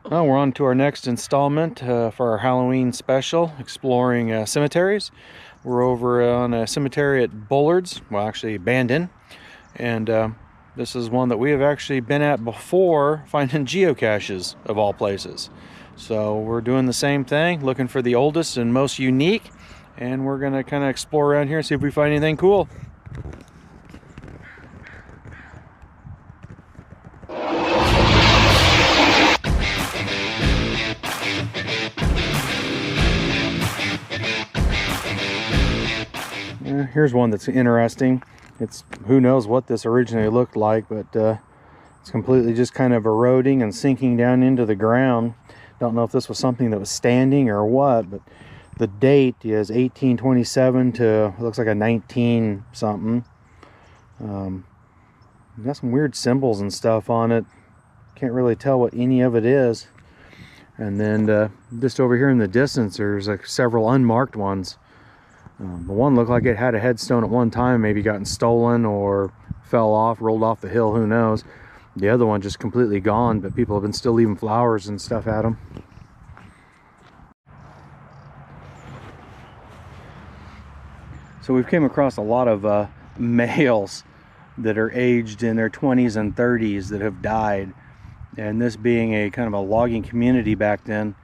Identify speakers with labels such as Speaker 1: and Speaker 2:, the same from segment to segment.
Speaker 1: Well, we're on to our next installment for our Halloween special, exploring cemeteries. We're over on a cemetery at Bullards, well actually Bandon, and this is one that we have actually been at before, finding geocaches of all places. So we're doing the same thing, looking for the oldest and most unique, and we're going to kind of explore around here and see if we find anything cool. Here's one that's interesting. It's who knows what this originally looked like, but it's completely just kind of eroding and sinking down into the ground. Don't know if this was something that was standing or what, but the date is 1827 to, it looks like a 19 something. Got some weird symbols and stuff on it. Can't really tell what any of it is. And then just over here in the distance, there's like several unmarked ones. The one looked like it had a headstone at one time, maybe gotten stolen or fell off, rolled off the hill, who knows. The other one just completely gone, but people have been still leaving flowers and stuff at them. So we've came across a lot of males that are aged in their 20s and 30s that have died. And this being a kind of a logging community back then,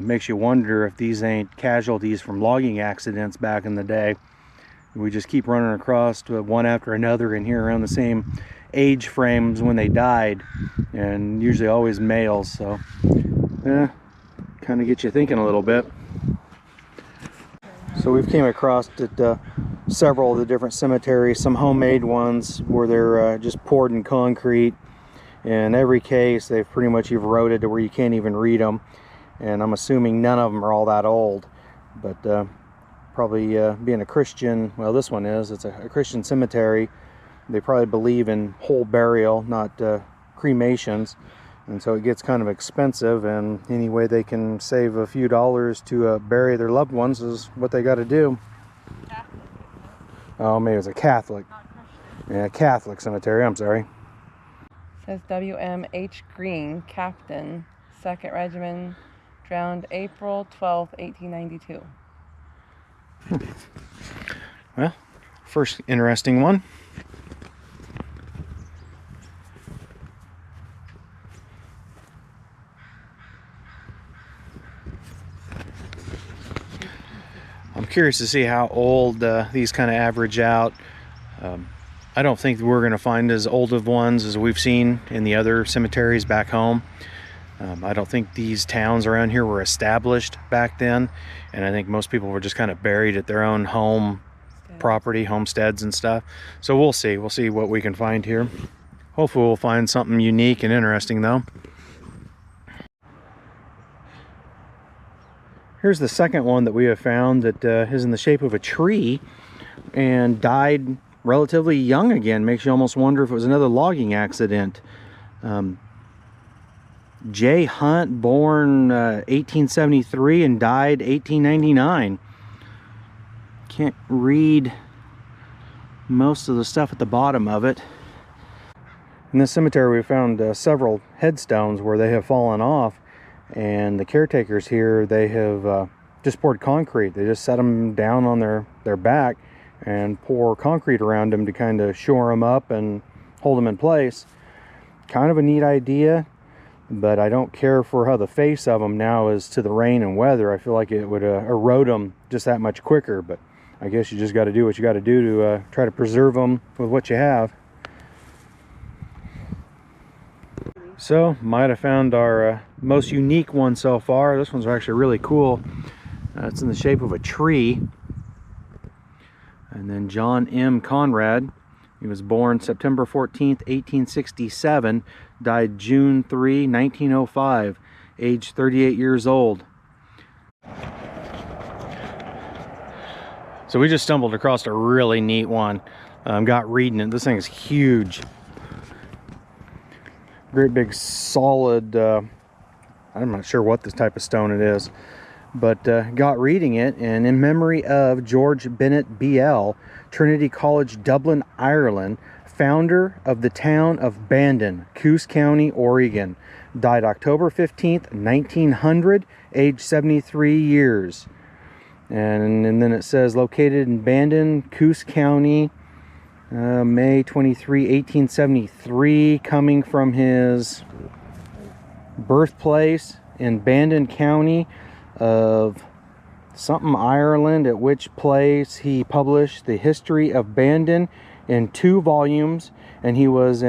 Speaker 1: makes you wonder if these ain't casualties from logging accidents back in the day. We just keep running across one after another in here around the same age frames when they died, and usually always males. So kind of get you thinking a little bit. So we've came across at several of the different cemeteries, some homemade ones where they're just poured in concrete. In every case they've pretty much eroded to where you can't even read them. And I'm assuming none of them are all that old, but probably being a Christian, well, this one is, it's a Christian cemetery. They probably believe in whole burial, not cremations, and so it gets kind of expensive, and any way they can save a few dollars to bury their loved ones is what they got to do.
Speaker 2: Catholic.
Speaker 1: Oh, maybe it's a Catholic. Yeah, Catholic cemetery, I'm sorry.
Speaker 2: Says W.M.H. Green, Captain, 2nd Regiment, drowned April 12th, 1892.
Speaker 1: Well, first interesting one. I'm curious to see how old these kind of average out. I don't think we're going to find as old of ones as we've seen in the other cemeteries back home. I don't think these towns around here were established back then, and I think most people were just kind of buried at their own home property, homesteads and stuff. So we'll see what we can find here. Hopefully we'll find something unique and interesting though. Here's the second one that we have found that is in the shape of a tree and died relatively young again. Makes you almost wonder if it was another logging accident. J. Hunt, born 1873 and died 1899. Can't read most of the stuff at the bottom of it. In this cemetery we found several headstones where they have fallen off, and the caretakers here, they have just poured concrete. They just set them down on their back and pour concrete around them to kind of shore them up and hold them in place. Kind of a neat idea. But I don't care for how the face of them now is to the rain and weather. I feel like it would erode them just that much quicker. But I guess you just got to do what you got to do to try to preserve them with what you have. So, might have found our most unique one so far. This one's actually really cool. It's in the shape of a tree. And then John M. Conrad. He was born September 14th, 1867, died June 3, 1905, age 38 years old. So we just stumbled across a really neat one. Got reading it. This thing is huge. Great big solid, I'm not sure what this type of stone it is, but got reading it, and in memory of George Bennett BL, Trinity College, Dublin, Ireland, founder of the town of Bandon, Coos County, Oregon. Died October 15th, 1900, age 73 years. And then it says located in Bandon, Coos County, May 23, 1873, coming from his birthplace in Bandon County of something Ireland, at which place he published the history of Bandon in 2 volumes, and he was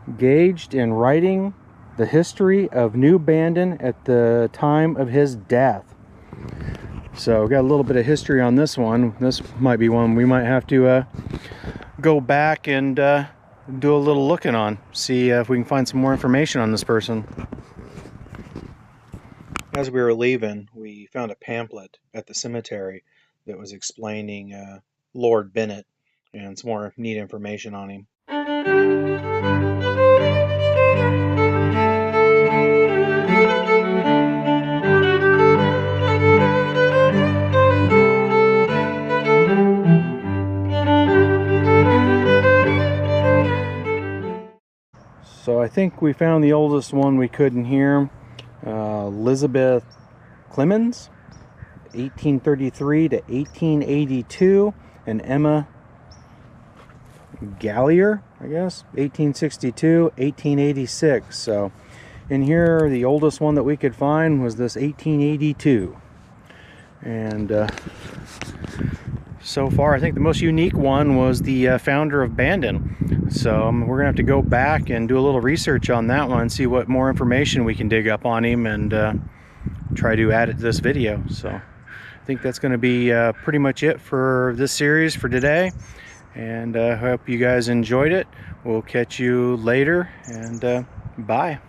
Speaker 1: engaged in writing the history of New Bandon at the time of his death. So got a little bit of history on this one. This might be one we might have to go back and do a little looking on, see if we can find some more information on this person. As we were leaving, we found a pamphlet at the cemetery that was explaining Lord Bennett and some more neat information on him. So I think we found the oldest one we couldn't hear. Elizabeth Clemens, 1833 to 1882, and Emma Gallier, I guess, 1862, 1886. So in here, the oldest one that we could find was this 1882. And so far, I think the most unique one was the founder of Bandon. So we're gonna have to go back and do a little research on that one, see what more information we can dig up on him, and try to add it to this video. So I think that's going to be pretty much it for this series for today, and I hope you guys enjoyed it. We'll catch you later, and bye.